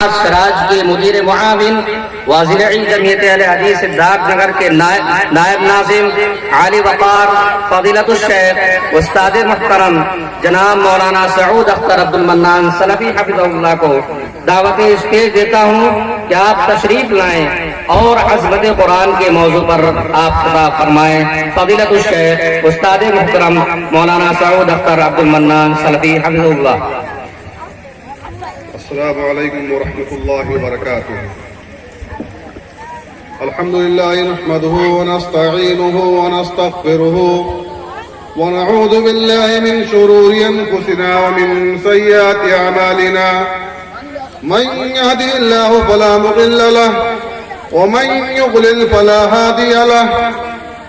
سراج کے مدیر معاون واضح جمعیت اہل حدیث ڈاک نگر کے نائب ناظم عالی وقار فضیلت الشیخ استاد محترم جناب مولانا سعود اختر عبد المنان سلفی حفظہ اللہ کو دعوت اسٹیج دیتا ہوں کہ آپ تشریف لائیں اور عظمت قرآن کے موضوع پر آپ خطاب فرمائیں۔ فضیلت الشیخ استاد محترم مولانا سعود اختر عبد المنان سلفی حفظہ اللہ۔ السلام علیکم ورحمۃ اللہ وبرکاتہ۔ الحمد للہ نحمده ونستعینه ونستغفره ونعوذ باللہ من شرور انفسنا ومن سیئات اعمالنا من يهده الله فلا مضل له ومن يضلل فلا هادي له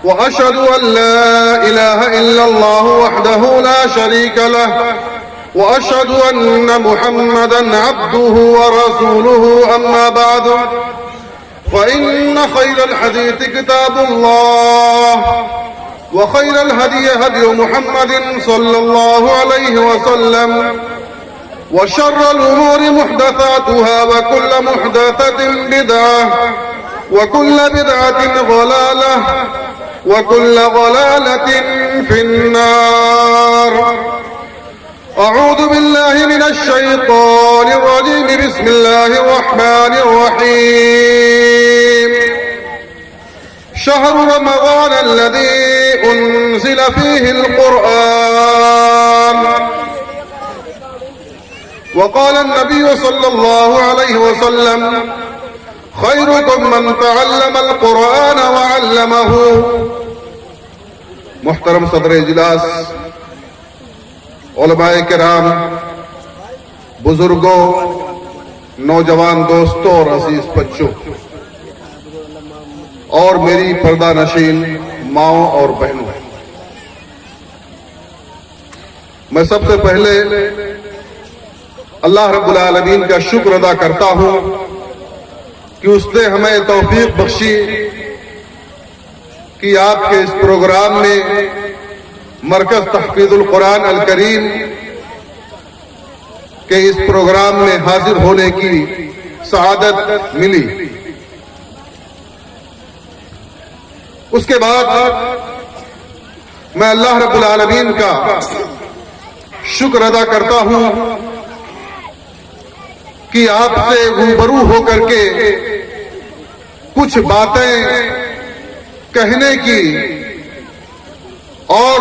واشهد ان لا اله الا الله وحده لا شريك له وأشهد أن محمدًا عبده ورسوله أما بعد فإن خير الحديث كتاب الله وخير الهدي هدي محمد صلى الله عليه وسلم وشر الأمور محدثاتها وكل محدثة بدعة وكل بدعة ضلالة وكل ضلالة في النار۔ أعوذ بالله من الشيطان الرجيم، بسم الله الرحمن الرحيم۔ شهر رمضان الذي أنزل فيه القرآن، وقال النبي صلى الله عليه وسلم خيركم من تعلم القرآن وعلمه۔ محترم صدر اجلاس، علماء کرام، بزرگوں، نوجوان دوستوں اور عزیز بچوں، اور میری پردہ نشین ماؤں اور بہنوں، میں سب سے پہلے اللہ رب العالمین کا شکر ادا کرتا ہوں کہ اس نے ہمیں توفیق بخشی کہ آپ کے اس پروگرام میں مرکز تحفیظ القرآن الکریم کے اس پروگرام میں حاضر ہونے کی سعادت ملی۔ اس کے بعد میں اللہ رب العالمین کا شکر ادا کرتا ہوں کہ آپ سے روبرو ہو کر کے کچھ باتیں کہنے کی اور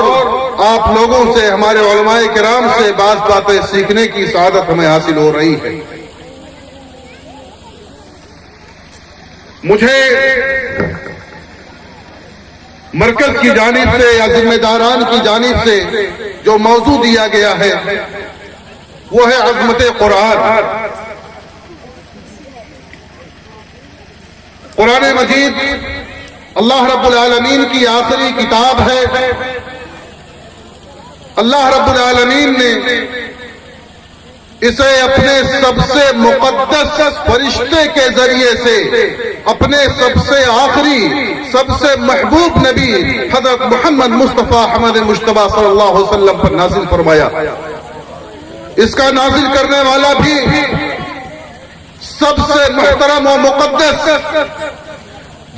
آپ لوگوں سے، ہمارے علماء کرام سے بعض باتیں سیکھنے کی سعادت ہمیں حاصل ہو رہی ہے۔ مجھے مرکز کی جانب سے یا ذمہ داران کی جانب سے جو موضوع دیا گیا ہے وہ ہے عظمت قرآن۔ قرآن مجید اللہ رب العالمین کی آخری کتاب ہے۔ اللہ رب العالمین نے اسے اپنے سب سے مقدس فرشتے کے ذریعے سے اپنے سب سے آخری، سب سے محبوب نبی حضرت محمد مصطفیٰ حمد مجتبیٰ صلی اللہ علیہ وسلم پر نازل فرمایا۔ اس کا نازل کرنے والا بھی سب سے محترم و مقدس،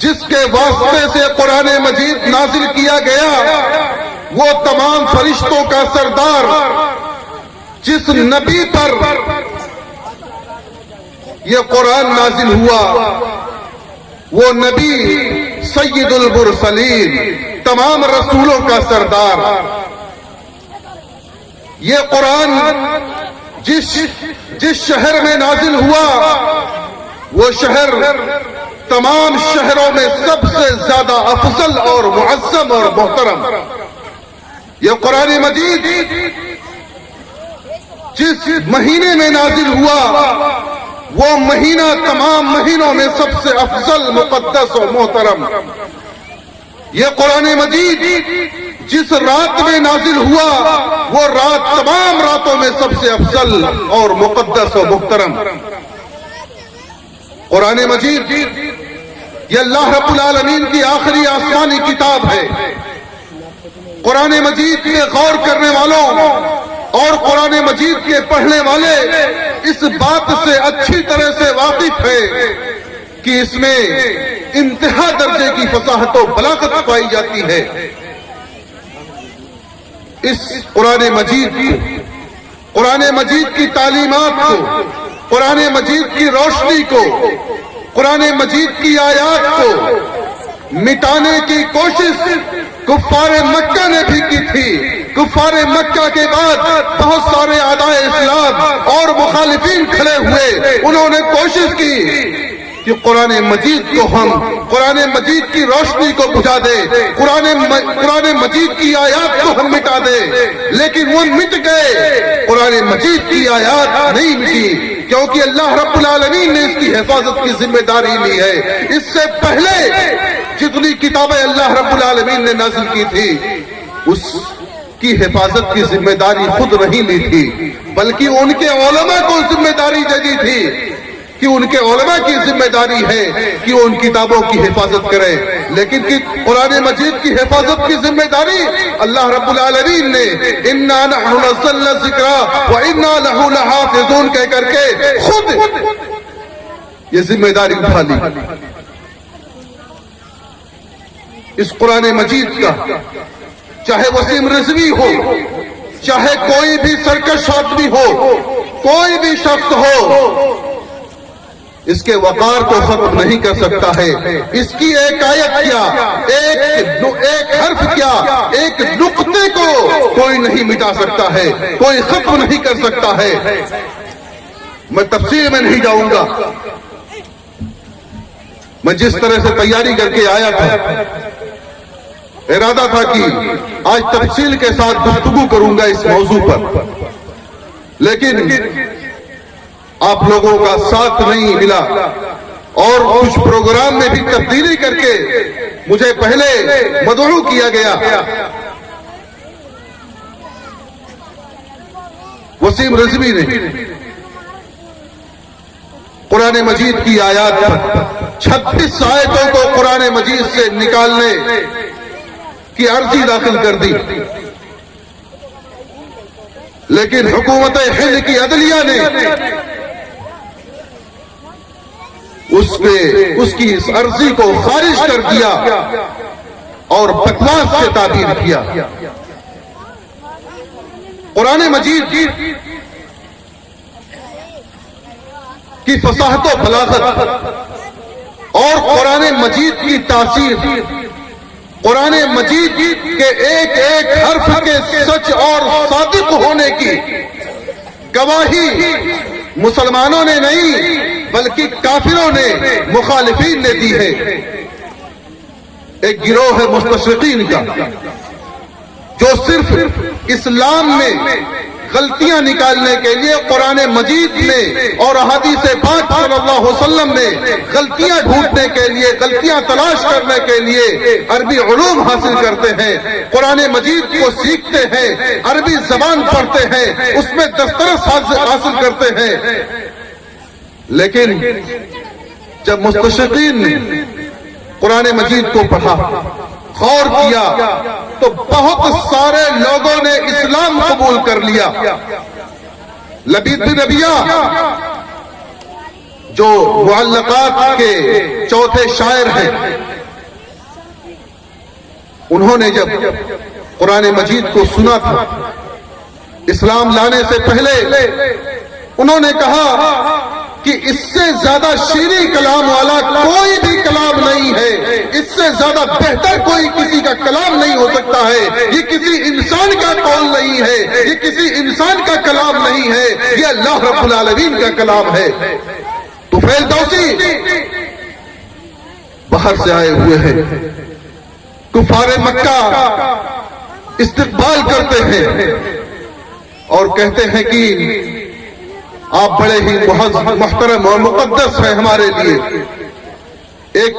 جس کے واسطے سے قرآن مجید نازل کیا گیا، وہ تمام فرشتوں کا سردار، جس نبی پر یہ قرآن نازل ہوا وہ نبی سید المرسلین، تمام رسولوں کا سردار۔ یہ قرآن جس شہر میں نازل ہوا وہ شہر تمام شہروں میں سب سے زیادہ افضل اور معظم اور محترم۔ یہ قرآن مجید جس مہینے میں نازل ہوا وہ مہینہ تمام مہینوں میں سب سے افضل، مقدس اور محترم۔ یہ قرآن مجید جس رات میں نازل ہوا وہ رات تمام راتوں میں سب سے افضل اور مقدس اور محترم۔ قرآن مجید یہ اللہ رب العالمین کی آخری آسمانی کتاب ہے۔ قرآن مجید میں غور کرنے والوں اور قرآن مجید کے پڑھنے والے اس بات سے اچھی طرح سے واقف ہے کہ اس میں انتہا درجے کی فصاحت و بلاغت پائی جاتی ہے۔ اس قرآن مجید کو، قرآن مجید کی تعلیمات کو، قرآن مجید کی روشنی کو، قرآن مجید کی آیات کو مٹانے کی کوشش کفار مکہ نے بھی کی تھی۔ کفار مکہ کے بعد بہت سارے اعداء اسلام اور مخالفین کھڑے ہوئے، انہوں نے کوشش کی کہ قرآن مجید کو ہم قرآن مجید کی روشنی کو بجھا دے، قرآن مجید کی آیات کو ہم مٹا دے، لیکن وہ مٹ گئے، قرآن مجید کی آیات نہیں مٹی، کیونکہ اللہ رب العالمین نے اس کی حفاظت کی ذمہ داری لی ہے۔ اس سے پہلے جتنی کتابیں اللہ رب العالمین نے نازل کی تھی، اس کی حفاظت کی ذمہ داری خود نہیں لی تھی، بلکہ ان کے علماء کو ذمہ داری دے دی تھی کہ ان کے علماء کی ذمہ داری ہے کہ وہ ان کتابوں کی حفاظت کریں، لیکن قرآن مجید کی حفاظت کی ذمہ داری اللہ رب العالمین نے اِنَّا نَحْنُ نَزَّلْنَا الذِّكْرَ وَإِنَّا لَهُ لَحَافِظُونَ کہہ کر کے خود یہ ذمہ داری اٹھا لی۔ اس قرآن مجید کا چاہے وسیم رضوی ہو، چاہے کوئی بھی سرکش آدمی ہو، کوئی بھی شخص ہو، اس کے وقار کو ختم نہیں کر سکتا ہے۔ اس کی ایک آیت کیا، ایک حرف کیا، ایک نقطے کو کوئی نہیں مٹا سکتا ہے، کوئی ختم نہیں کر سکتا ہے۔ میں تفصیل میں نہیں جاؤں گا، میں جس طرح سے تیاری کر کے آیا تھا، ارادہ تھا کہ آج تفصیل کے ساتھ گفتگو کروں گا اس موضوع پر، لیکن آپ لوگوں کا ساتھ نہیں ملا اور کچھ پروگرام میں بھی تبدیلی کر کے مجھے پہلے مدعو کیا گیا۔ وسیم رضوی نے قرآن مجید کی آیات پر 36 آیتوں کو قرآن مجید سے نکالنے کی عرضی داخل کر دی، لیکن حکومت ہند کی عدلیہ نے اس کی اس عرضی کو خارج کر دیا اور بکواس سے تعبیر کیا۔ قرآن مجید کی فصاحت و بلاغت اور قرآن مجید کی تاثیر، قرآن مجید کے ایک ایک حرف کے سچ اور صادق ہونے کی گواہی مسلمانوں نے نہیں بلکہ کافروں نے، مخالفین نے دی ہے۔ ایک گروہ ہے مستشرقین کا جو صرف اسلام میں غلطیاں نکالنے کے لیے قرآن مجید میں اور احادیث پاک صلی اللہ علیہ وسلم میں غلطیاں ڈھونڈنے کے لیے، غلطیاں تلاش کرنے کے لیے عربی علوم حاصل کرتے ہیں، قرآن مجید کو سیکھتے ہیں، عربی زبان پڑھتے ہیں، اس میں دسترس حاصل کرتے ہیں، لیکن جب مستشرقین نے قرآن مجید کو پڑھا، غور کیا، تو بہت سارے لوگوں نے اسلام قبول کر لیا۔ لبید بن ربیعہ جو معلقات کے چوتھے شاعر ہیں، انہوں نے جب قرآن مجید کو سنا تھا اسلام لانے سے پہلے، انہوں نے کہا کہ اس سے زیادہ شیریں کلام والا کوئی بھی کلام نہیں ہے، اس سے زیادہ بہتر کوئی کسی کا کلام نہیں ہو سکتا ہے، یہ کسی انسان کا قول نہیں ہے، یہ کسی انسان کا کلام نہیں ہے، یہ اللہ رب العالمین کا کلام ہے۔ طفیل دوسی باہر سے آئے ہوئے ہیں، کفار مکہ استقبال کرتے ہیں اور کہتے ہیں کہ آپ بڑے ہی محترم اور مقدس ہیں ہمارے لیے، ایک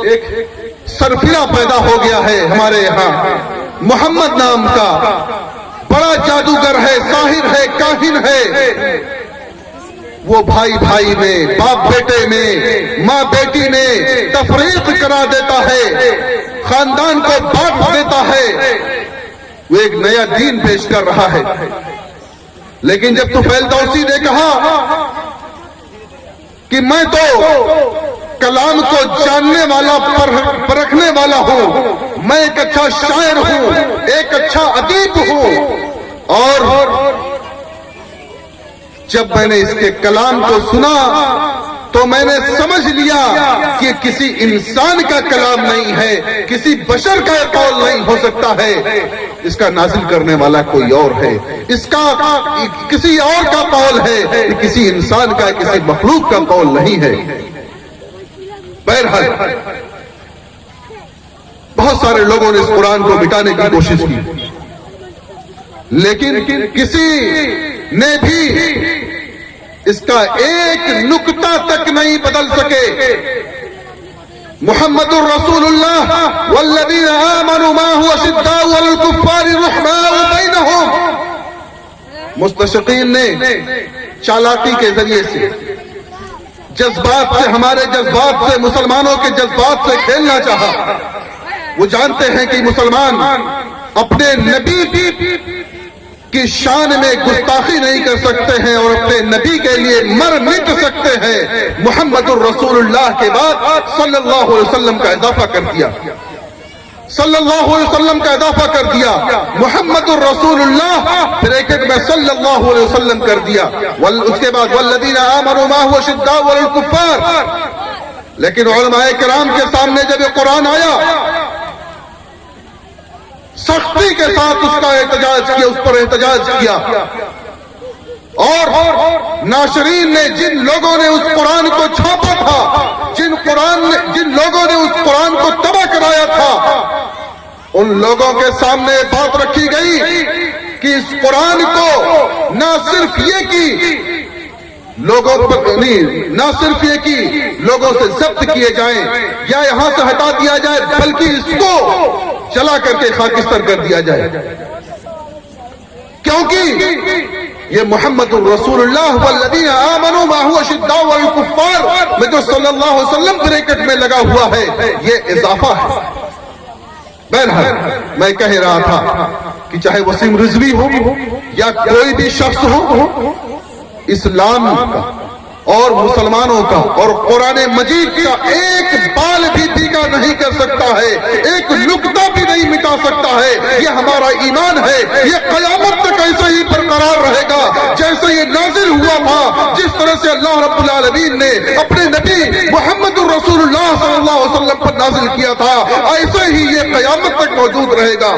سرفرا پیدا ہو گیا ہے ہمارے یہاں، محمد نام کا بڑا جادوگر ہے، ساحر ہے، کاہن ہے، وہ بھائی بھائی میں، باپ بیٹے میں، ماں بیٹی میں تفریق کرا دیتا ہے، خاندان کو بانٹ دیتا ہے، وہ ایک نیا دین پیش کر رہا ہے۔ لیکن جب طفیل دوسی نے کہا کہ میں تو کلام کو جاننے والا پرکھنے والا ہوں، میں ایک اچھا شاعر ہوں، ایک اچھا ادیب ہوں، اور جب میں نے اس کے کلام کو سنا تو میں نے سمجھ لیا کہ کسی انسان کا کلام نہیں ہے، کسی بشر کا قول نہیں ہو سکتا ہے، اس کا نازل کرنے والا کوئی اور ہے، اس کا کسی اور کا قول ہے، کسی انسان کا، کسی مخلوق کا قول نہیں ہے۔ بہرحال بہت سارے لوگوں نے اس قرآن کو مٹانے کی کوشش کی، لیکن کسی نے بھی اس کا ایک نقطہ تک نہیں بدل سکے۔ محمد الرسول اللہ والذین آمنوا معه اشداء علی الکفار رحماء بینہم، مستشقین نے چالاکی کے ذریعے سے، جذبات سے، ہمارے جذبات سے، مسلمانوں کے جذبات سے کھیلنا چاہا۔ وہ جانتے ہیں کہ مسلمان اپنے نبی کی شان میں گستاخی نہیں کر سکتے ہیں اور اپنے نبی کے لیے مر مٹ سکتے ہیں۔ محمد الرسول اللہ کے بعد صلی اللہ علیہ وسلم کا اضافہ کر دیا، صلی اللہ علیہ وسلم کا اضافہ کر دیا، محمد الرسول اللہ، پھر ایک میں صلی اللہ علیہ وسلم کر دیا، اس کے بعد والذین آمنوا معه اشداء علی الکفار۔ لیکن علماء کرام کے سامنے جب یہ قرآن آیا، سختی کے ساتھ اس کا احتجاج کیا، اس پر احتجاج کیا، اور ناشرین نے، جن لوگوں نے اس قرآن کو چھاپا تھا، جن لوگوں نے اس قرآن کو تباہ کرایا تھا، ان لوگوں کے سامنے بات رکھی گئی کہ اس قرآن کو نہ صرف یہ کہ لوگوں پر نہیں، نہ صرف یہ کہ لوگوں سے ضبط کیے جائیں یا یہاں سے ہٹا دیا جائے، بلکہ اس کو جلا کر کے خاکستر کر دیا جائے، کیونکہ یہ محمد الرسول اللہ والذین آمنوا معه اشداء علی الکفار میں جو صلی اللہ علیہ وسلم بریکٹ میں لگا ہوا ہے، یہ اضافہ ہے۔ بہرحال میں کہہ رہا تھا کہ چاہے وسیم رضوی ہو یا کوئی بھی شخص ہو، اسلام کا اور مسلمانوں کا اور قرآن مجید کا ایک بال بھی دیگا نہیں کر سکتا ہے، ایک نقطہ بھی نہیں مٹا سکتا ہے۔ یہ ہمارا ایمان ہے، یہ قیامت تک ایسے ہی برقرار رہے گا جیسے یہ نازل ہوا تھا، جس طرح سے اللہ رب العالمین نے اپنے نبی محمد الرسول اللہ صلی اللہ علیہ وسلم پر نازل کیا تھا، ایسے ہی یہ قیامت تک موجود رہے گا۔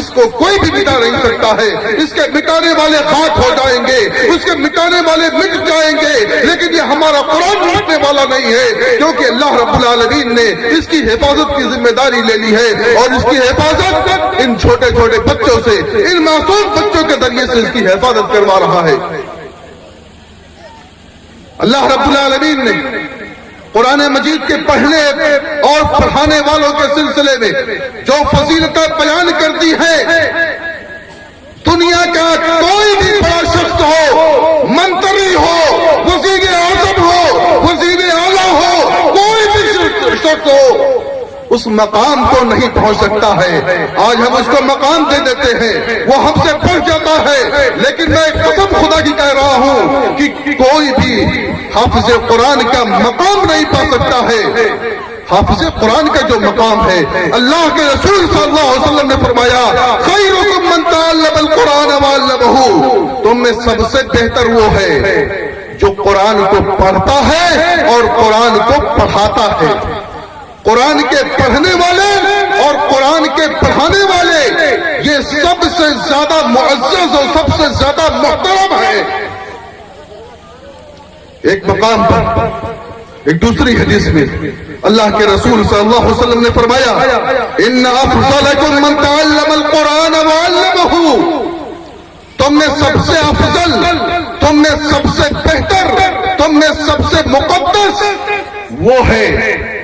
اس کو کوئی بھی مٹا نہیں سکتا ہے، اس کے مٹانے والے خاک ہو جائیں گے، اس کے مٹانے والے مٹ جائیں گے، لیکن یہ ہمارا قرآن مٹنے والا نہیں ہے، کیونکہ اللہ رب العالمین نے اس کی حفاظت کی ذمہ داری لے لی ہے، اور اس کی حفاظت ان چھوٹے چھوٹے بچوں سے، ان معصوم بچوں کے ذریعے سے اس کی حفاظت کروا رہا ہے۔ اللہ رب العالمین نے قرآن مجید کے پڑھنے اور پڑھانے والوں کے سلسلے میں جو فضیلتیں بیان کر دی ہے، دنیا کا کوئی بھی بڑا شخص ہو، منتری ہو، وزیر اعظم ہو، وزیر اعلیٰ ہو، کوئی بھی شخص ہو، اس مقام کو نہیں پہنچ سکتا ہے۔ آج ہم اس کو مقام دے دیتے ہیں، وہ ہم سے بڑھ جاتا ہے، لیکن میں قسم خدا کی کہہ رہا ہوں کہ کوئی بھی حافظ قرآن کا مقام نہیں پا سکتا ہے۔ حافظ قرآن کا جو مقام ہے، اللہ کے رسول صلی اللہ علیہ وسلم نے فرمایا خیرکم من تعلم القرآن وعلمہ، تم میں سب سے بہتر وہ ہے جو قرآن کو پڑھتا ہے اور قرآن کو پڑھاتا ہے۔ قرآن کے پڑھنے والے اور قرآن کے پڑھانے والے یہ سب سے زیادہ معزز اور سب سے زیادہ محترم ہے۔ ایک مقام پر ایک دوسری حدیث میں اللہ کے رسول صلی اللہ علیہ وسلم نے فرمایا ان افضلکم من تعلم القرآن وعلمہ، تم میں سب سے افضل، تم میں سب سے بہتر، تم میں سب سے مقدس وہ ہے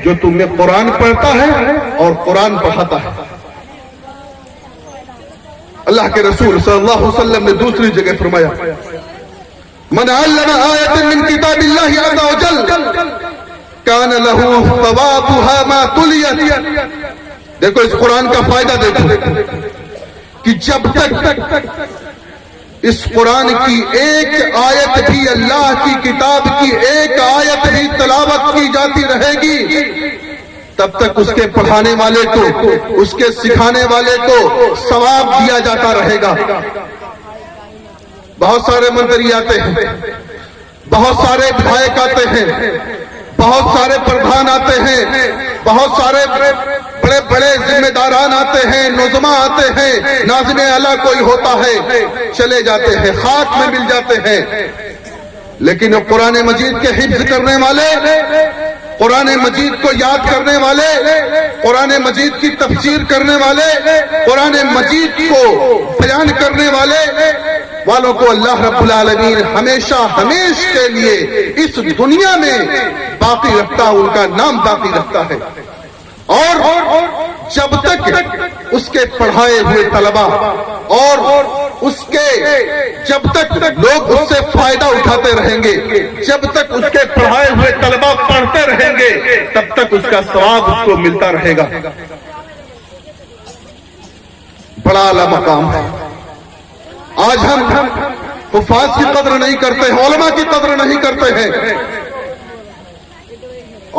جو تم میں قرآن پڑھتا ہے اور قرآن پڑھاتا ہے۔ اللہ کے رسول صلی اللہ علیہ وسلم نے دوسری جگہ فرمایا من علم آیت من کتاب اللہ عز وجل کان لہ ثوابها ما تلیت۔ دیکھو اس قرآن کا فائدہ دیکھو کہ جب تک اس قرآن کی ایک آیت بھی، اللہ کی کتاب کی ایک آیت بھی تلاوت کی جاتی رہے گی، تب تک اس کے پڑھانے والے کو، اس کے سکھانے والے کو ثواب دیا جاتا رہے گا۔ بہت سارے منتری آتے ہیں، بہت سارے ودھائک آتے ہیں، بہت سارے پردھان آتے ہیں، بہت سارے بڑے بڑے ذمہ داران آتے ہیں، نظما آتے ہیں، ناظم اعلیٰ کوئی ہوتا ہے، چلے جاتے ہیں، خاک میں مل جاتے ہیں۔ لیکن قرآن مجید کے حفظ کرنے والے، قرآن مجید کو یاد کرنے والے، قرآن مجید کی تفسیر کرنے والے، قرآن مجید کو بیان کرنے والوں کو اللہ رب العالمین ہمیشہ ہمیشہ کے لیے اس دنیا میں باقی رکھتا، ان کا نام باقی رکھتا ہے۔ اور جب تک اس کے پڑھائے ہوئے طلبہ اور جب تک لوگ اس سے فائدہ اٹھاتے رہیں گے، جب تک اس کے پڑھائے ہوئے طلبہ پڑھتے رہیں گے، تب تک اس کا ثواب اس کو ملتا رہے گا۔ بڑا اعلیٰ مقام ہے۔ آج ہم حفاظ کی قدر نہیں کرتے ہیں، علماء کی قدر نہیں کرتے ہیں،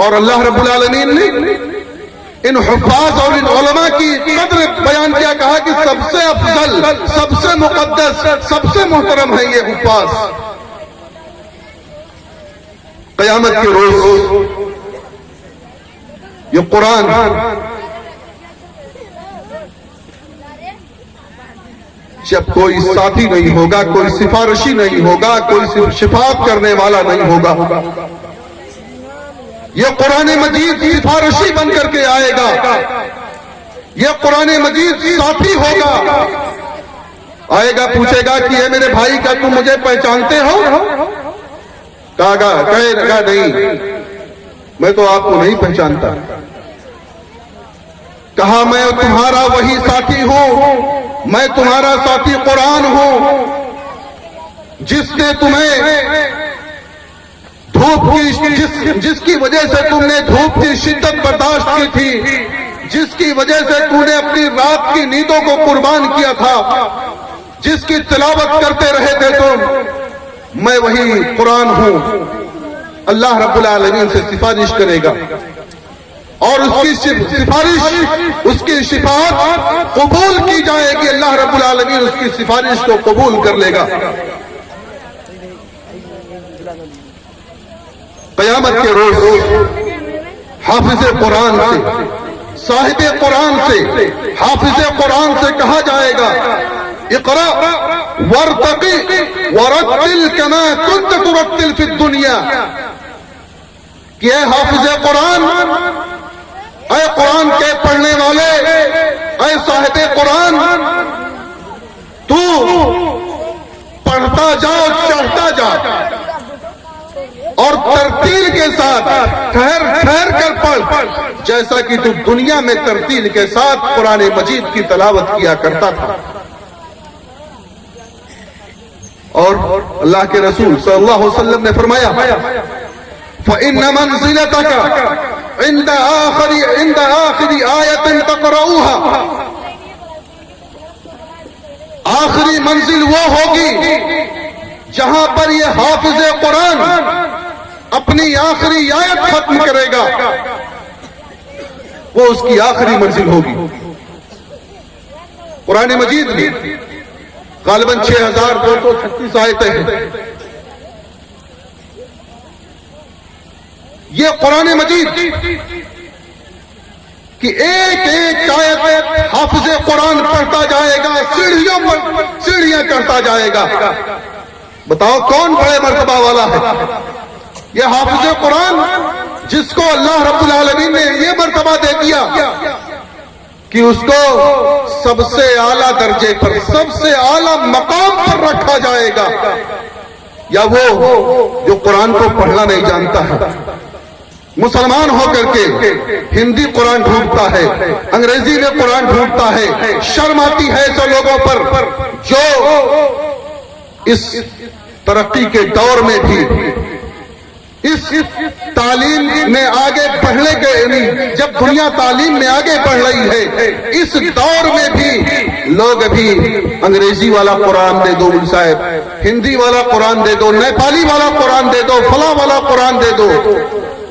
اور اللہ رب العالمین نے ان حفاظ اور ان علماء کی قدر بیان کیا، کہا کہ سب سے افضل، سب سے مقدس، سب سے محترم ہے یہ حفاظ۔ قیامت کے روز یہ قرآن جب کوئی ساتھی نہیں ہوگا، کوئی سفارشی نہیں ہوگا، کوئی شفاعت کرنے والا نہیں ہوگا، یہ قرآن مجید سفارشی بن کر کے آئے گا، یہ قرآن مجید ساتھی ہوگا، آئے گا، پوچھے گا کہ اے میرے بھائی کیا تم مجھے پہچانتے ہو؟ کہے گا نہیں، میں تو آپ کو نہیں پہچانتا۔ کہا میں تمہارا وہی ساتھی ہوں، میں تمہارا ساتھی قرآن ہوں، جس نے تمہیں جس کی وجہ سے تم نے دھوپ کی شدت برداشت کی تھی، جس کی وجہ سے تم نے اپنی رات کی نیندوں کو قربان کیا تھا، جس کی تلاوت کرتے رہے تھے تم، میں وہی قرآن ہوں۔ اللہ رب العالمین سے سفارش کرے گا، اور اس کی سفارش، اس کی شفاعت قبول کی جائے گی، اللہ رب العالمین اس کی سفارش کو قبول کر لے گا۔ قیامت کے روز حافظ قرآن سے، صاحب قرآن سے، حافظ قرآن سے کہا جائے گا اقرأ وارتقی ورتل کما کنت ترتل فی الدنیا، کہ اے حافظ قرآن، اے قرآن کے پڑھنے والے، اے صاحب قرآن، تو پڑھتا جا، چڑھتا جا، اور ترتیل کے ساتھ ٹھہر ٹھہر کر پڑھ، جیسا کہ تو دنیا میں ترتیل کے ساتھ قرآن مجید کی تلاوت کیا کرتا تھا۔ اور اللہ کے رسول صلی اللہ علیہ وسلم نے فرمایا فَإِنَّ مَنْزِلَتَكَ عِنْدَ آخِرِ آیَةٍ تَقْرَؤُوهَا، آخری منزل وہ ہوگی جہاں پر یہ حافظ قرآن اپنی آخری آیت ختم کرے گا، وہ اس کی آخری منزل ہوگی۔ قرآن مجید میں غالباً 6236 آیتیں ہیں۔ یہ قرآن مجید کی ایک ایک آیت حافظ قرآن پڑھتا جائے گا، سیڑھیاں چڑھتا جائے گا۔ بتاؤ کون بڑے مرتبہ والا ہے؟ یہ حافظ قرآن جس کو اللہ رب العالمین نے یہ مرتبہ دے دیا کہ اس کو سب سے اعلیٰ درجے پر، سب سے اعلیٰ مقام پر رکھا جائے گا، یا وہ جو قرآن کو پڑھنا نہیں جانتا ہے، مسلمان ہو کر کے ہندی قرآن ڈھونڈتا ہے، انگریزی میں قرآن ڈھونڈتا ہے، شرم آتی ہے ایسے لوگوں پر جو اس ترقی کے دور میں بھی، اس تعلیم میں آگے پڑھنے کے جب دنیا تعلیم میں آگے بڑھ رہی ہے، اس دور میں بھی لوگ ابھی انگریزی والا قرآن دے دو صاحب، ہندی والا قرآن دے دو، نیپالی والا قرآن دے دو، فلاں والا قرآن دے دو،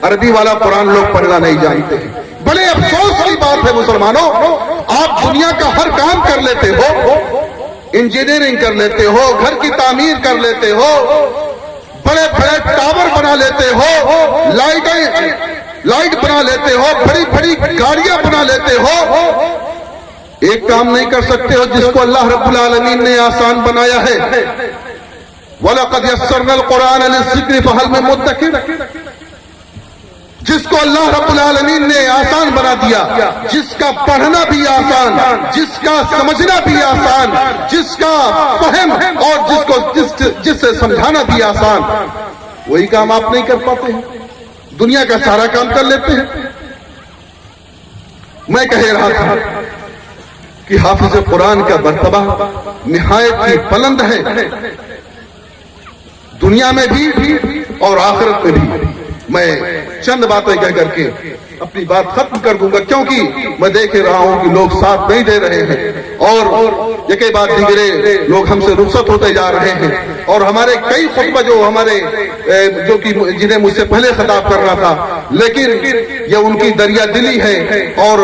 عربی والا قرآن لوگ پڑھنا نہیں جانتے ہیں۔ بڑے افسوس کی بات ہے مسلمانوں، آپ دنیا کا ہر کام کر لیتے ہو، انجینئرنگ کر لیتے ہو، گھر کی تعمیر کر لیتے ہو، بڑے بڑے ٹاور بنا لیتے ہو، لائٹ بنا لیتے ہو، بڑی بڑی گاڑیاں بنا لیتے ہو، ایک کام نہیں کر سکتے ہو جس کو اللہ رب العالمین نے آسان بنایا ہے۔ وَلَقَدْ يَسَّرْنَا الْقُرْآنَ لِلذِّكْرِ فَهَلْ مِن مُدَّكِرٍ، جس کو اللہ رب العالمین نے آسان بنا دیا، جس کا پڑھنا بھی آسان، جس کا سمجھنا بھی آسان، جس کا فہم اور جس سے سمجھانا بھی آسان، وہی کام آپ نہیں کر پاتے ہیں، دنیا کا سارا کام کر لیتے ہیں۔ میں کہہ رہا تھا کہ حافظ قرآن کا مرتبہ نہایت ہی بلند ہے، دنیا میں بھی اور آخرت میں بھی۔ میں چند باتیں کہہ کر کے اپنی بات ختم کر دوں گا، کیونکہ میں دیکھ رہا ہوں کہ لوگ ساتھ نہیں دے رہے ہیں اور یکے بعد دیگرے لوگ ہم سے رخصت ہوتے جا رہے ہیں، اور ہمارے کئی خطبہ جو کہ جنہیں مجھ سے پہلے خطاب کرنا تھا، لیکن یہ ان کی دریا دلی ہے اور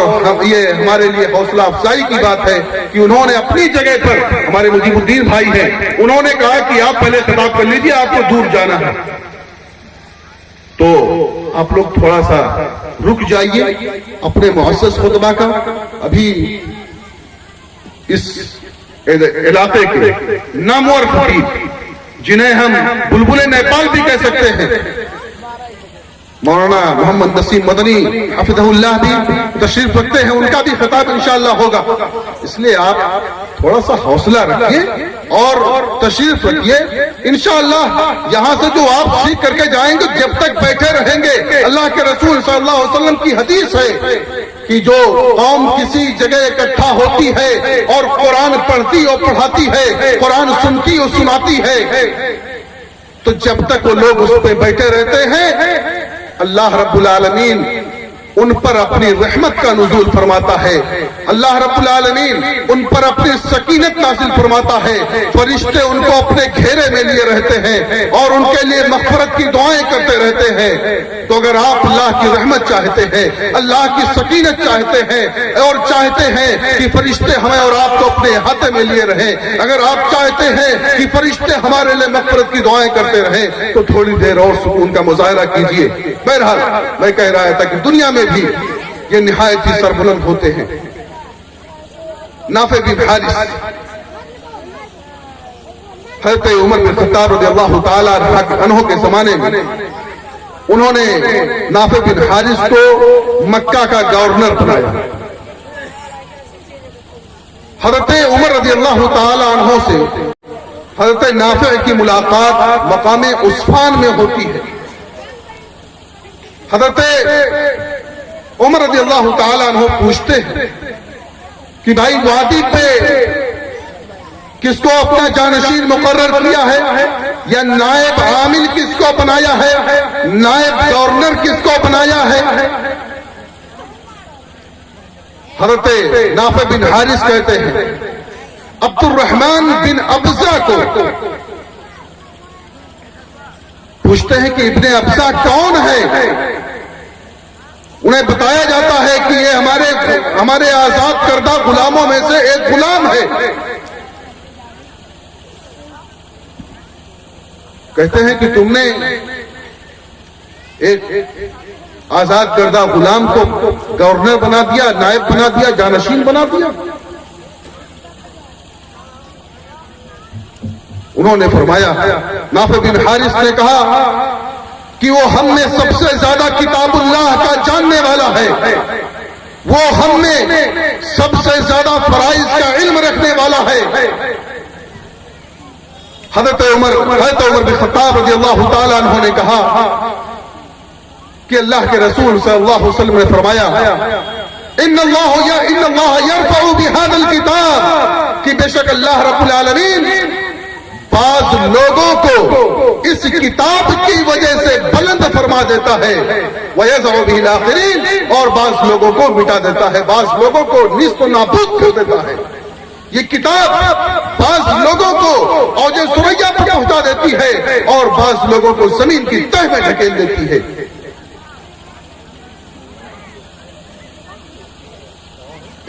یہ ہمارے لیے حوصلہ افزائی کی بات ہے کہ انہوں نے اپنی جگہ پر، ہمارے مجیب الدین بھائی ہیں، انہوں نے کہا کہ آپ پہلے خطاب کر لیجیے، آپ کو دور جانا ہے، تو آپ لوگ تھوڑا سا رک جائیے اپنے معزز خطبہ کا۔ ابھی اس علاقے کے نامور خطیب، جنہیں ہم بلبل نیپال بھی کہہ سکتے ہیں، مولانا محمد نسیم مدنی حفظہ اللہ بھی تشریف رکھتے ہیں، ان کا بھی خطاب انشاءاللہ ہوگا، اس لیے آپ تھوڑا سا حوصلہ رکھیے اور تشریف رکھیے۔ انشاءاللہ یہاں سے جو آپ سیکھ کر کے جائیں گے، جب تک بیٹھے رہیں گے، اللہ کے رسول صلی اللہ علیہ وسلم کی حدیث ہے کہ جو قوم کسی جگہ اکٹھا ہوتی ہے اور قرآن پڑھتی اور پڑھاتی ہے، قرآن سنتی اور سناتی ہے، تو جب تک وہ لوگ اس پہ بیٹھے رہتے ہیں، اللہ رب العالمین ان پر اپنی رحمت کا نزول فرماتا ہے، اللہ رب العالمین ان پر اپنی سکینت نازل فرماتا ہے، فرشتے ان کو اپنے گھیرے میں لیے رہتے ہیں اور ان کے لیے مغفرت کی دعائیں کرتے رہتے ہیں۔ تو اگر آپ اللہ کی رحمت چاہتے ہیں، اللہ کی سکینت چاہتے ہیں اور چاہتے ہیں کہ فرشتے ہمیں اور آپ کو اپنے ہاتھ میں لیے رہیں، اگر آپ چاہتے ہیں کہ فرشتے ہمارے لیے مغفرت کی دعائیں کرتے رہیں، تو تھوڑی دیر اور سکون کا مظاہرہ کیجیے۔ بہرحال میں کہہ رہا تھا کہ دنیا میں بھی یہ نہایت ہی سربلند ہوتے ہیں۔ نافع بن حارث، حضرت عمر بن خطاب رضی اللہ تعالی عنہ کے زمانے میں انہوں نے نافع بن حارث کو مکہ کا گورنر بنایا۔ حضرت عمر رضی اللہ تعالی عنہ سے حضرت نافع کی ملاقات مقام عصفان میں ہوتی ہے۔ حضرت عمر رضی اللہ تعالی عنہ پوچھتے ہیں کہ بھائی وادی پہ کس کو اپنا جانشین مقرر کیا ہے، یا نائب عامل کس کو بنایا ہے، نائب گورنر کس کو بنایا ہے؟ حضرت نافع بن حارث کہتے ہیں عبد الرحمن بن ابزہ کو۔ پوچھتے ہیں کہ ابن ابزہ کون ہے؟ انہیں بتایا جاتا ہے کہ یہ ہمارے آزاد کردہ غلاموں میں سے ایک غلام ہے۔ کہتے ہیں کہ تم نے ایک آزاد کردہ غلام کو گورنر بنا دیا، نائب بنا دیا، جانشین بنا دیا۔ انہوں نے فرمایا، نافع بن حارث نے کہا کہ وہ ہم میں سب سے زیادہ کتاب اللہ کا جاننے والا ہے، وہ ہم میں سب سے زیادہ فرائض کا علم رکھنے والا ہے۔ حضرت عمر بن خطاب رضی اللہ تعالی عنہ نے کہا کہ اللہ کے رسول صلی اللہ علیہ وسلم نے فرمایا ان اللہ یرفع بهذا الکتاب، کہ بے شک اللہ رب العالمین بعض لوگوں کو اس کتاب کی وجہ سے بلند فرما دیتا ہے وَيَذَعُ بِهِ الْآخِرِينَ، اور بعض لوگوں کو مٹا دیتا ہے، بعض لوگوں کو نیست و نابود کر دیتا ہے۔ یہ کتاب بعض لوگوں کو اوج ثریا پر پہنچا دیتی ہے اور بعض لوگوں کو زمین کی تہ میں ڈھکیل دیتی ہے۔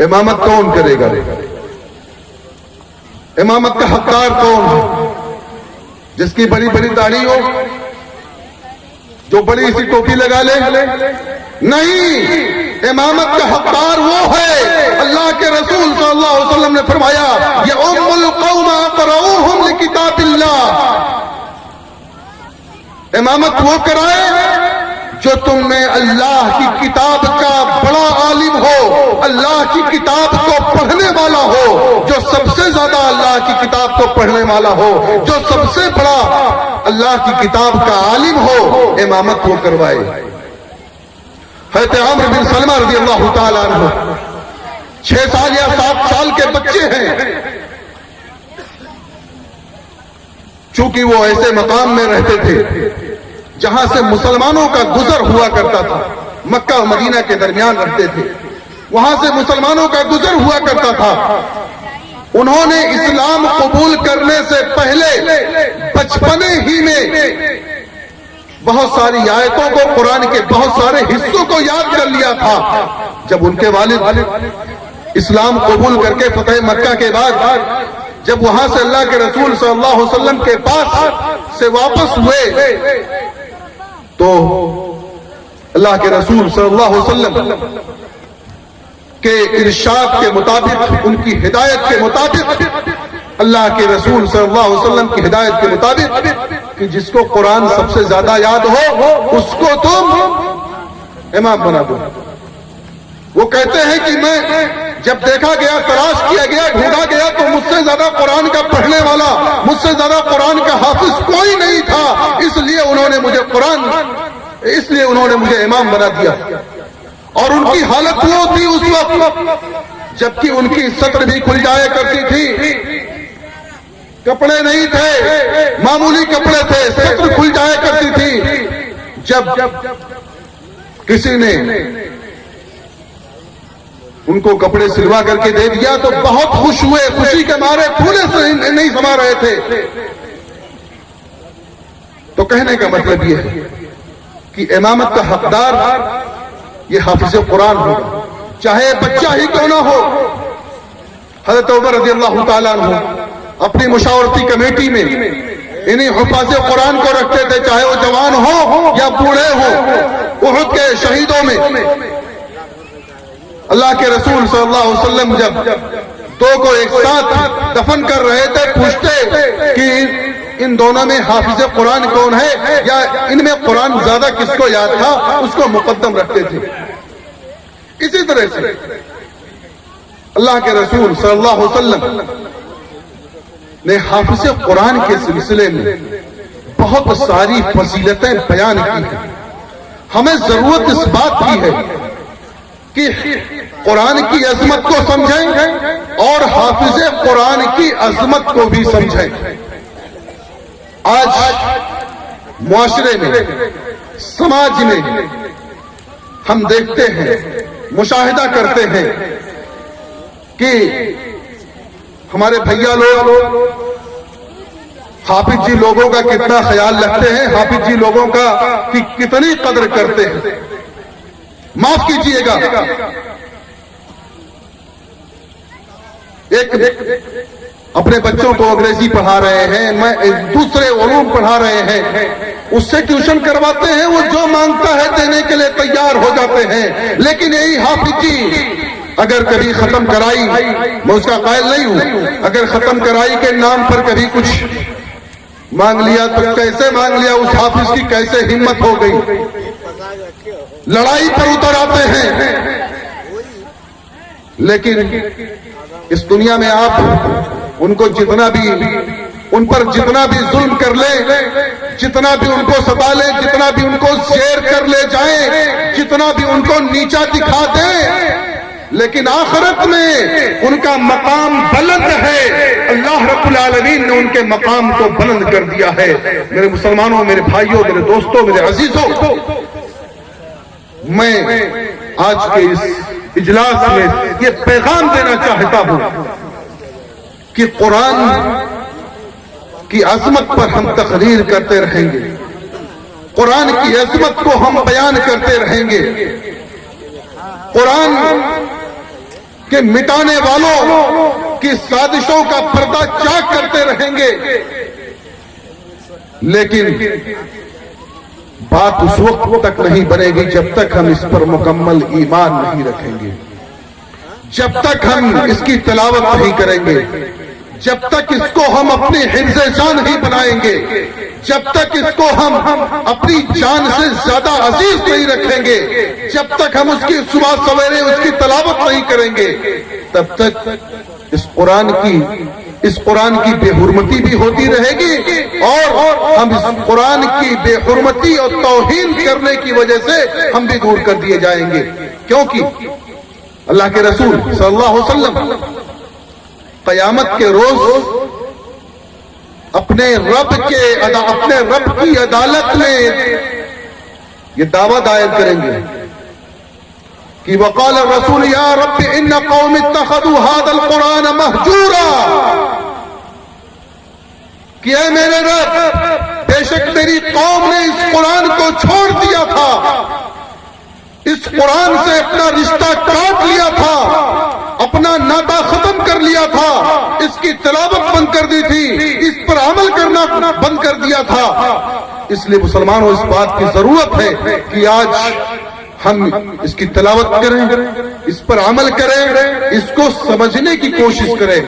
امامت کون کرے گا؟ امامت کا حقدار کون ہے؟ جس کی بڑی بڑی داڑھی ہو، جو بڑی سی ٹوپی لگا لے؟ نہیں، امامت کا حقدار وہ ہے، اللہ کے رسول صلی اللہ علیہ وسلم نے فرمایا یہ ام القوم اقرؤہم لکتاب اللہ، امامت وہ کرائے جو تم میں اللہ کی کتاب کا بڑا عالم ہو، اللہ کی کتاب کو پڑھنے والا ہو، جو سب سے زیادہ اللہ کی کتاب کو پڑھنے والا ہو، جو سب سے بڑا اللہ کی کتاب کا عالم ہو، امامت وہ کروائے۔ حضرت عمرو بن سلمہ رضی اللہ تعالیٰ عنہ 6 سال یا 7 سال کے بچے ہیں، چونکہ وہ ایسے مقام میں رہتے تھے جہاں سے مسلمانوں کا گزر ہوا کرتا تھا، مکہ و مدینہ کے درمیان رہتے تھے، وہاں سے مسلمانوں کا گزر ہوا کرتا تھا۔ انہوں نے اسلام قبول کرنے سے پہلے بچپنے ہی میں بہت ساری آیتوں کو، قرآن کے بہت سارے حصوں کو یاد کر لیا تھا۔ جب ان کے والد اسلام قبول کر کے فتح مکہ کے بعد جب وہاں سے اللہ کے رسول صلی اللہ علیہ وسلم کے پاس سے واپس ہوئے تو اللہ کے رسول صلی اللہ علیہ وسلم کے ارشاد کے مطابق، ان کی ہدایت کے مطابق، اللہ کے رسول صلی اللہ علیہ وسلم کی ہدایت کے مطابق کہ جس کو قرآن سب سے زیادہ یاد ہو اس کو تم امام بنا دو۔ وہ کہتے ہیں کہ میں جب دیکھا گیا، تلاش کیا گیا، ڈھونڈا گیا تو مجھ سے زیادہ قرآن کا پڑھنے والا، مجھ سے زیادہ قرآن کا حافظ کوئی نہیں تھا، اس لیے انہوں نے مجھے امام بنا دیا۔ اور ان کی حالت وہ تھی اس وقت جبکہ ان کی سطر بھی کھل جایا کرتی تھی، کپڑے نہیں تھے، معمولی کپڑے تھے، سطر کھل جایا کرتی تھی۔ جب کسی نے ان کو کپڑے سلوا کر کے دے دیا تو بہت خوش ہوئے، خوشی کے مارے پھولے سے نہیں سما رہے تھے۔ تو کہنے کا مطلب یہ ہے کہ امامت کا حقدار یہ حافظ قرآن ہوگا، چاہے بچہ ہی کیوں نہ ہو۔ حضرت عمر رضی اللہ تعالیٰ عنہ اپنی مشاورتی کمیٹی میں انہی حفاظ قرآن کو رکھتے تھے، چاہے وہ جوان ہو یا بوڑھے ہو۔ احد کے شہیدوں میں اللہ کے رسول صلی اللہ علیہ وسلم جب 2 کو ایک ساتھ دفن کر رہے تھے، پوچھتے کہ ان دونوں میں حافظ قرآن کون ہے، یا ان میں قرآن زیادہ کس کو یاد تھا، اس کو مقدم رکھتے تھے۔ اسی طرح سے اللہ کے رسول صلی اللہ علیہ وسلم نے حافظ قرآن کے سلسلے میں بہت ساری فضیلتیں بیان کی ہیں۔ ہمیں ضرورت اس بات کی ہے کہ قرآن کی عظمت کو سمجھیں اور حافظ قرآن کی عظمت کو بھی سمجھیں۔ آج معاشرے میں، سماج میں ہم دیکھتے ہیں، مشاہدہ کرتے ہیں کہ ہمارے بھیا لوگ حافظ جی لوگوں کا کتنا خیال رکھتے ہیں، حافظ جی لوگوں کا کی کتنی قدر کرتے ہیں۔ معاف کیجئے گا، ایک اپنے بچوں کو انگریزی پڑھا رہے ہیں، میں دوسرے علوم پڑھا رہے ہیں، اس سے ٹیوشن کرواتے ہیں، وہ جو مانگتا ہے دینے کے لیے تیار ہو جاتے ہیں۔ لیکن یہی حافظ جی اگر کبھی ختم کرائی، میں اس کا قائل نہیں ہوں، اگر ختم کرائی کے نام پر کبھی کچھ مانگ لیا تو کیسے مانگ لیا، اس حافظ کی کیسے ہمت ہو گئی، لڑائی پر اتر آتے ہیں۔ لیکن اس دنیا میں آپ ان کو جتنا بھی، ان پر جتنا بھی ظلم کر لیں، جتنا بھی ان کو ستا لیں، جتنا بھی ان کو شیر کر لے جائیں، جتنا بھی ان کو نیچا دکھا دیں، لیکن آخرت میں ان کا مقام بلند ہے. اللہ رب العالمین نے ان کے مقام کو بلند کر دیا ہے. میرے مسلمانوں، میرے بھائیوں، میرے دوستوں، میرے عزیزوں، میں آج کے اس اجلاس میں یہ پیغام دینا چاہتا ہوں کہ قرآن کی عظمت پر ہم تقریر کرتے رہیں گے، قرآن کی عظمت کو ہم بیان کرتے رہیں گے، قرآن کے مٹانے والوں کی سازشوں کا پردہ چاک کرتے رہیں گے. لیکن بات اس وقت تک نہیں بنے گی جب تک ہم اس پر مکمل ایمان نہیں رکھیں گے، جب تک ہم اس کی تلاوت نہیں کریں گے، جب تک اس کو ہم اپنی حفظ جان نہیں بنائیں گے، جب تک اس کو ہم اپنی جان سے زیادہ عزیز نہیں رکھیں گے، جب تک ہم اس کی صبح سویرے اس کی تلاوت نہیں کریں گے، تب تک اس قرآن کی بے حرمتی بھی ہوتی رہے گی، اور ہم اس قرآن کی بے حرمتی اور توہین کرنے کی وجہ سے ہم بھی دور کر دیے جائیں گے. کیونکہ اللہ کے رسول صلی اللہ علیہ وسلم قیامت کے روز اپنے رب کی عدالت میں یہ دعویٰ دائر کریں گے کہ وقال الرسول یا رب ان قوم اتخذوا هذا القرآن مہجورا، کہ اے میرے رب، بے شک میری قوم نے اس قرآن کو چھوڑ دیا تھا، اس قرآن سے اپنا رشتہ کاٹ لیا تھا، اپنا ناطہ ختم کر لیا تھا، اس کی تلاوت بند کر دی تھی، اس پر عمل کرنا بند کر دیا تھا. اس لیے مسلمانوں، اس بات کی ضرورت ہے کہ آج ہم اس کی تلاوت کریں، اس پر عمل کریں، اس کو سمجھنے کی کوشش کریں.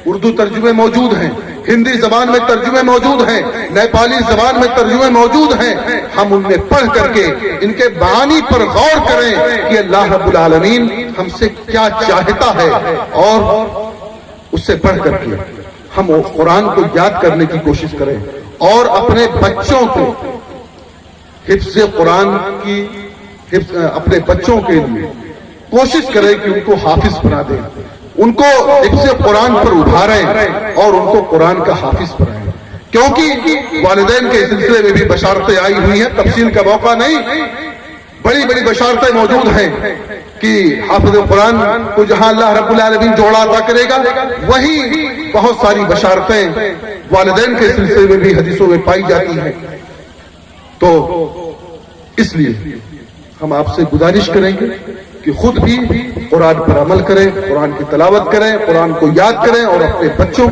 اردو ترجمے موجود ہیں، ہندی زبان میں ترجمے موجود ہیں، نیپالی زبان میں ترجمے موجود ہیں. ہم ان میں پڑھ کر کے ان کے معانی پر غور کریں کہ اللہ رب العالمین ہم سے کیا چاہتا ہے، اور اس سے پڑھ کر کے ہم قرآن کو یاد کرنے کی کوشش کریں، اور اپنے بچوں کو حفظ قرآن کی اپنے بچوں کے لیے کوشش کریں کہ ان کو حافظ بنا دیں، ان کو حفظ قرآن پر ابھاریں اور ان کو قرآن کا حافظ بنائیں. کیونکہ والدین کے سلسلے میں بھی بشارتیں آئی ہوئی ہیں، تفصیل کا موقع نہیں، بڑی بڑی بشارتیں موجود ہیں کہ حافظ قرآن کو جہاں اللہ رب العالمین جوڑا عطا کرے گا، وہیں بہت ساری بشارتیں والدین کے سلسلے میں بھی حدیثوں میں پائی جاتی ہیں. تو اس لیے ہم آپ سے گزارش کریں گے کہ خود بھی قرآن پر عمل کریں، قرآن کی تلاوت کریں، قرآن کو یاد کریں، اور اپنے بچوں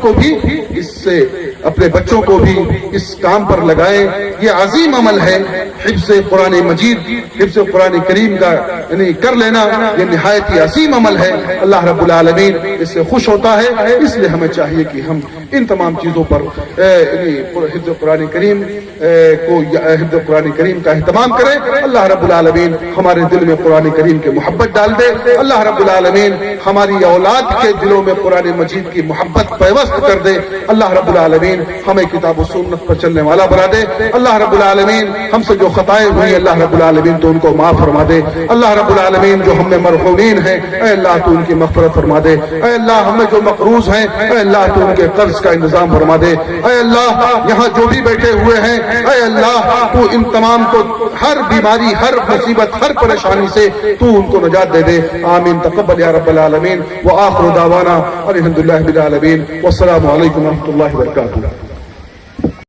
کو بھی اس کام پر لگائیں. یہ عظیم عمل ہے، حفظ قرآن مجید، حفظ قرآن کریم کا یعنی کر لینا، یہ نہایت ہی عظیم عمل ہے. اللہ رب العالمین اس سے خوش ہوتا ہے. اس لیے ہمیں چاہیے کہ ہم ان تمام چیزوں پر حفظ قرآن کریم حفظ قرآن کریم کا اہتمام کریں. اللہ رب العالمین ہمارے دل میں قرآن کریم کے محبت ڈال دے. اللہ رب العالمین ہماری اولاد کے دلوں میں قرآن مجید کی محبت پیوست کر دے. اللہ رب العالمین ہمیں کتاب و سنت پر چلنے والا بنا دے. اللہ رب العالمین ہم سے جو خطائیں ہوئی اللہ رب العالمین تو ان کو معاف فرما دے. اللہ رب العالمین جو ہم میں مرحومین ہیں اے اللہ تو ان کی مغفرت فرما دے. اے اللہ ہمیں جو مقروض ہیں اے اللہ تو ان کے قرض کا انتظام فرما دے. اے اللہ یہاں جو بھی بیٹھے ہوئے ہیں اے اللہ تو ان تمام کو ہر بیماری، ہر مصیبت، ہر پریشانی سے تو ان کو نجات دے دے. آمین. تقبل یا رب العالمین. وآخر دعوانا الحمد للہ رب العالمین. والسلام علیکم ورحمۃ اللہ وبرکاتہ.